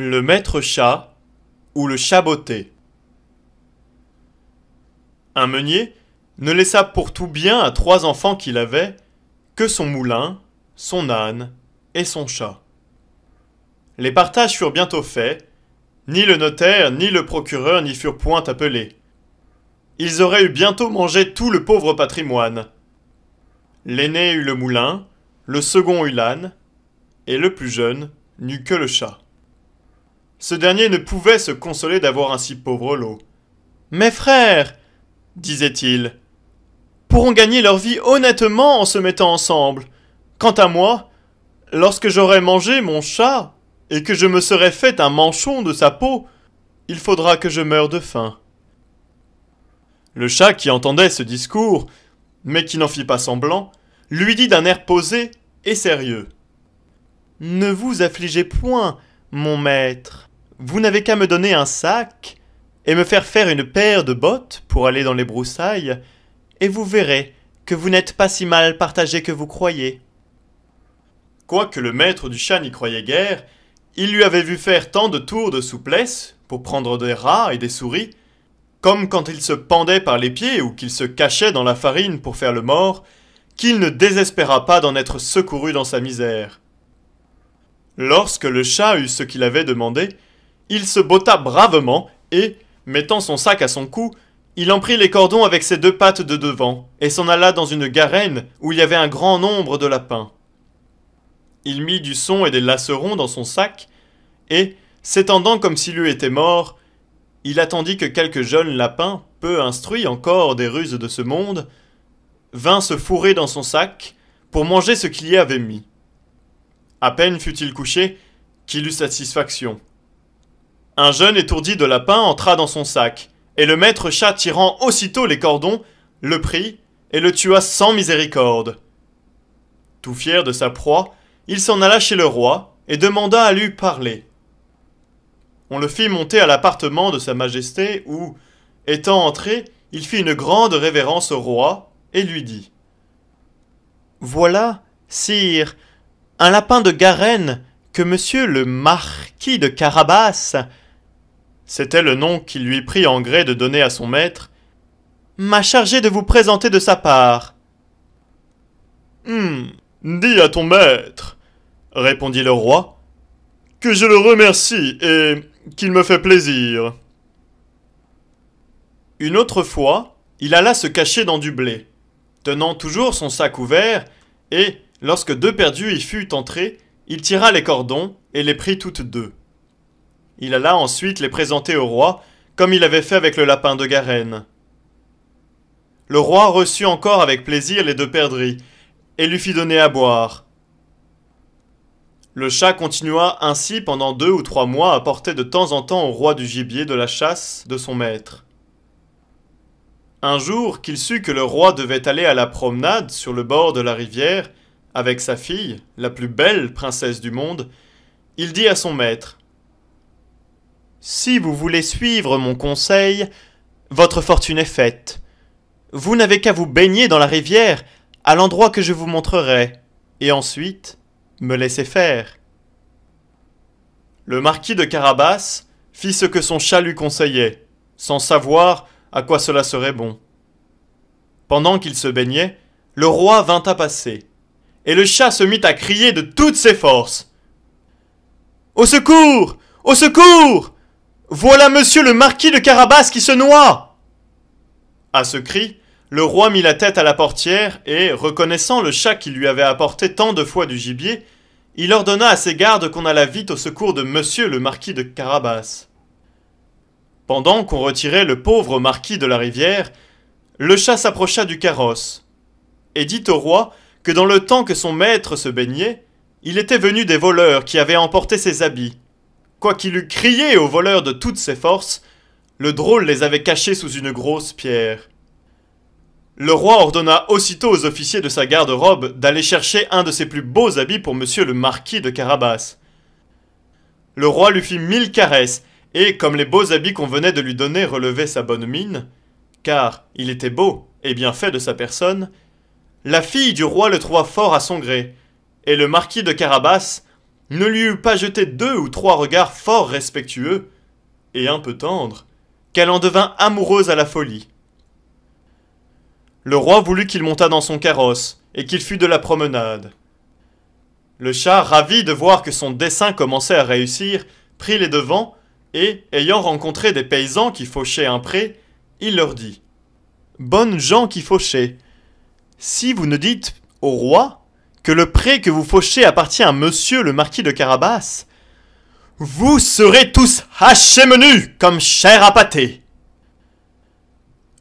Le maître chat ou le chat botté. Un meunier ne laissa pour tout bien à 3 enfants qu'il avait que son moulin, son âne et son chat. Les partages furent bientôt faits, ni le notaire ni le procureur n'y furent point appelés. Ils auraient eu bientôt mangé tout le pauvre patrimoine. L'aîné eut le moulin, le second eut l'âne, et le plus jeune n'eut que le chat. Ce dernier ne pouvait se consoler d'avoir un si pauvre lot. « Mes frères, disait-il, pourront gagner leur vie honnêtement en se mettant ensemble. Quant à moi, lorsque j'aurai mangé mon chat et que je me serai fait un manchon de sa peau, il faudra que je meure de faim. » Le chat qui entendait ce discours, mais qui n'en fit pas semblant, lui dit d'un air posé et sérieux. « Ne vous affligez point, mon maître. Vous n'avez qu'à me donner un sac et me faire faire une paire de bottes pour aller dans les broussailles, et vous verrez que vous n'êtes pas si mal partagé que vous croyez. » Quoique le maître du chat n'y croyait guère, il lui avait vu faire tant de tours de souplesse pour prendre des rats et des souris, comme quand il se pendait par les pieds ou qu'il se cachait dans la farine pour faire le mort, qu'il ne désespéra pas d'en être secouru dans sa misère. Lorsque le chat eut ce qu'il avait demandé, il se botta bravement et, mettant son sac à son cou, il en prit les cordons avec ses 2 pattes de devant et s'en alla dans une garenne où il y avait un grand nombre de lapins. Il mit du son et des lasserons dans son sac et, s'étendant comme s'il eût été mort, il attendit que quelques jeunes lapins, peu instruits encore des ruses de ce monde, vint se fourrer dans son sac pour manger ce qu'il y avait mis. À peine fut-il couché qu'il eut satisfaction. Un jeune étourdi de lapin entra dans son sac, et le maître chat tirant aussitôt les cordons, le prit et le tua sans miséricorde. Tout fier de sa proie, il s'en alla chez le roi et demanda à lui parler. On le fit monter à l'appartement de sa majesté où, étant entré, il fit une grande révérence au roi et lui dit « Voilà, sire, un lapin de Garenne que monsieur le marquis de Carabas, c'était le nom qu'il lui prit en gré de donner à son maître, m'a chargé de vous présenter de sa part. »« Dis à ton maître, répondit le roi, que je le remercie et qu'il me fait plaisir. » Une autre fois, il alla se cacher dans du blé, tenant toujours son sac ouvert, et, lorsque 2 perdus y fut entrés, il tira les cordons et les prit toutes 2. Il alla ensuite les présenter au roi, comme il avait fait avec le lapin de Garenne. Le roi reçut encore avec plaisir les 2 perdrix, et lui fit donner à boire. Le chat continua ainsi pendant 2 ou 3 mois à porter de temps en temps au roi du gibier de la chasse de son maître. Un jour qu'il sut que le roi devait aller à la promenade sur le bord de la rivière, avec sa fille, la plus belle princesse du monde, il dit à son maître « Si vous voulez suivre mon conseil, votre fortune est faite. Vous n'avez qu'à vous baigner dans la rivière, à l'endroit que je vous montrerai, et ensuite me laisser faire. » Le marquis de Carabas fit ce que son chat lui conseillait, sans savoir à quoi cela serait bon. Pendant qu'il se baignait, le roi vint à passer, et le chat se mit à crier de toutes ses forces. « Au secours! Au secours! Voilà monsieur le marquis de Carabas qui se noie !» À ce cri, le roi mit la tête à la portière et, reconnaissant le chat qui lui avait apporté tant de fois du gibier, il ordonna à ses gardes qu'on allât vite au secours de monsieur le marquis de Carabas. Pendant qu'on retirait le pauvre marquis de la rivière, le chat s'approcha du carrosse et dit au roi que dans le temps que son maître se baignait, il était venu des voleurs qui avaient emporté ses habits. Quoiqu'il eût crié aux voleurs de toutes ses forces, le drôle les avait cachés sous une grosse pierre. Le roi ordonna aussitôt aux officiers de sa garde-robe d'aller chercher un de ses plus beaux habits pour monsieur le marquis de Carabas. Le roi lui fit 1000 caresses, et comme les beaux habits qu'on venait de lui donner relevaient sa bonne mine, car il était beau et bien fait de sa personne, la fille du roi le trouva fort à son gré, et le marquis de Carabas ne lui eut pas jeté 2 ou 3 regards fort respectueux, et un peu tendres, qu'elle en devint amoureuse à la folie. Le roi voulut qu'il montât dans son carrosse, et qu'il fût de la promenade. Le chat, ravi de voir que son dessein commençait à réussir, prit les devants, et, ayant rencontré des paysans qui fauchaient un pré, il leur dit « Bonnes gens qui fauchez, si vous ne dites au roi que le pré que vous fauchez appartient à monsieur le marquis de Carabas, vous serez tous hachés menus comme chair à pâté. »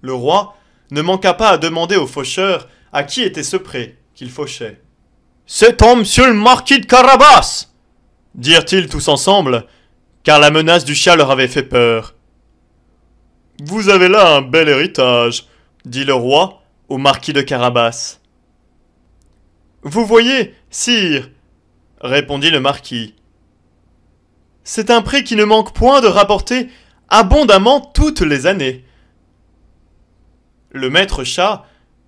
Le roi ne manqua pas à demander aux faucheurs à qui était ce pré qu'il fauchait. « C'est à monsieur le marquis de Carabas !» dirent-ils tous ensemble, car la menace du chat leur avait fait peur. « Vous avez là un bel héritage, » dit le roi au marquis de Carabas. « Vous voyez, sire, » répondit le marquis, « c'est un pré qui ne manque point de rapporter abondamment toutes les années. » Le maître chat,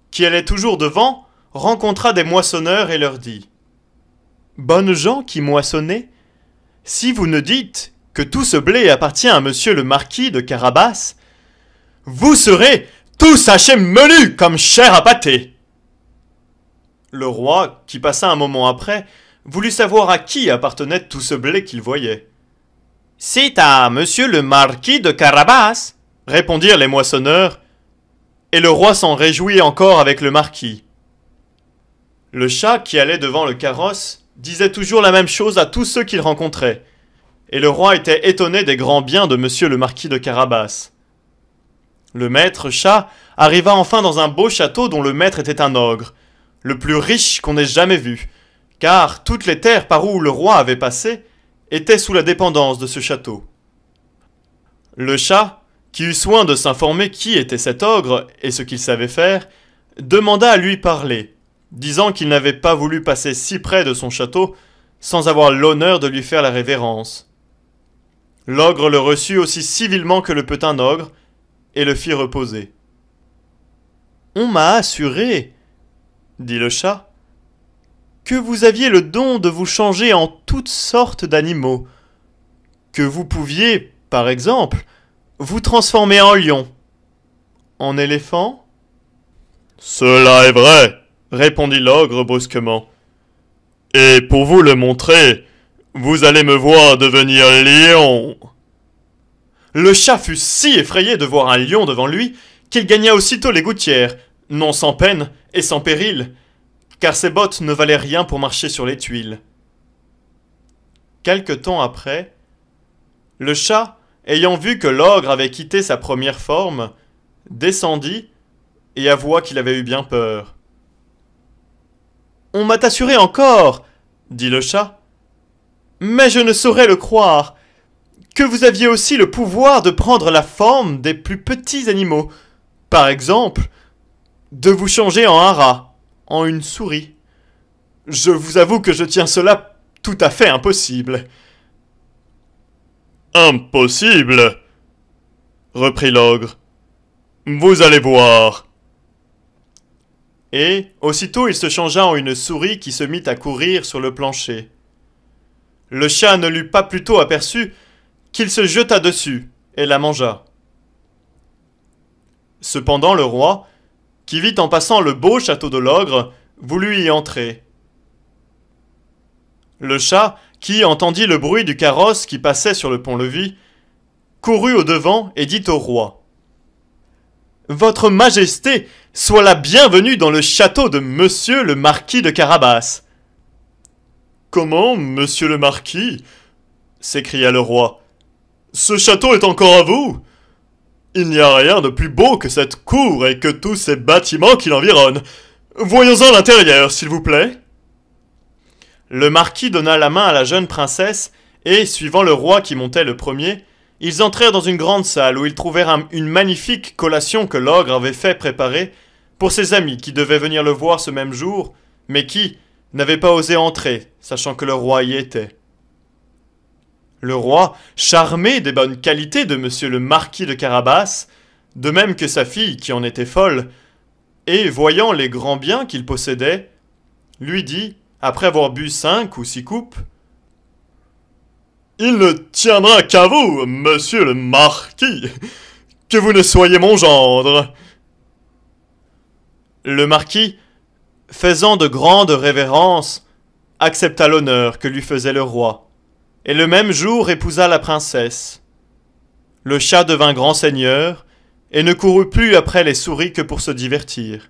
qui allait toujours devant, rencontra des moissonneurs et leur dit « Bonnes gens qui moissonnez, si vous ne dites que tout ce blé appartient à monsieur le marquis de Carabas, vous serez tous hachés menus comme chair à pâté. » Le roi, qui passa un moment après, voulut savoir à qui appartenait tout ce blé qu'il voyait. « C'est à monsieur le marquis de Carabas, » répondirent les moissonneurs, et le roi s'en réjouit encore avec le marquis. Le chat qui allait devant le carrosse disait toujours la même chose à tous ceux qu'il rencontrait, et le roi était étonné des grands biens de monsieur le marquis de Carabas. Le maître chat arriva enfin dans un beau château dont le maître était un ogre, le plus riche qu'on ait jamais vu, car toutes les terres par où le roi avait passé étaient sous la dépendance de ce château. Le chat, qui eut soin de s'informer qui était cet ogre et ce qu'il savait faire, demanda à lui parler, disant qu'il n'avait pas voulu passer si près de son château sans avoir l'honneur de lui faire la révérence. L'ogre le reçut aussi civilement que le peut un ogre, et le fit reposer. « On m'a assuré, dit le chat, que vous aviez le don de vous changer en toutes sortes d'animaux, que vous pouviez, par exemple, vous transformer en lion, en éléphant. »« Cela est vrai, répondit l'ogre brusquement. Et pour vous le montrer, vous allez me voir devenir lion. » Le chat fut si effrayé de voir un lion devant lui qu'il gagna aussitôt les gouttières, non sans peine et sans péril, car ses bottes ne valaient rien pour marcher sur les tuiles. Quelque temps après, le chat, ayant vu que l'ogre avait quitté sa première forme, descendit et avoua qu'il avait eu bien peur. « On m'a assuré encore, dit le chat, mais je ne saurais le croire, que vous aviez aussi le pouvoir de prendre la forme des plus petits animaux, par exemple, de vous changer en un rat, en une souris. Je vous avoue que je tiens cela tout à fait impossible. »« Impossible, reprit l'ogre. Vous allez voir. » Et, aussitôt, il se changea en une souris qui se mit à courir sur le plancher. Le chat ne l'eut pas plus tôt aperçu qu'il se jeta dessus et la mangea. Cependant le roi, qui vit en passant le beau château de l'ogre, voulut y entrer. Le chat, qui entendit le bruit du carrosse qui passait sur le pont-levis, courut au-devant et dit au roi : « Votre Majesté soit la bienvenue dans le château de monsieur le marquis de Carabas. »« Comment, monsieur le marquis ?» s'écria le roi. « Ce château est encore à vous ? Il n'y a rien de plus beau que cette cour et que tous ces bâtiments qui l'environnent. Voyons-en l'intérieur, s'il vous plaît. » Le marquis donna la main à la jeune princesse et, suivant le roi qui montait le premier, ils entrèrent dans une grande salle où ils trouvèrent une magnifique collation que l'ogre avait fait préparer pour ses amis qui devaient venir le voir ce même jour, mais qui n'avaient pas osé entrer, sachant que le roi y était. Le roi, charmé des bonnes qualités de monsieur le marquis de Carabas, de même que sa fille qui en était folle, et voyant les grands biens qu'il possédait, lui dit, après avoir bu 5 ou 6 coupes : Il ne tiendra qu'à vous, monsieur le marquis, que vous ne soyez mon gendre. » Le marquis, faisant de grandes révérences, accepta l'honneur que lui faisait le roi, et le même jour épousa la princesse. Le chat devint grand seigneur, et ne courut plus après les souris que pour se divertir.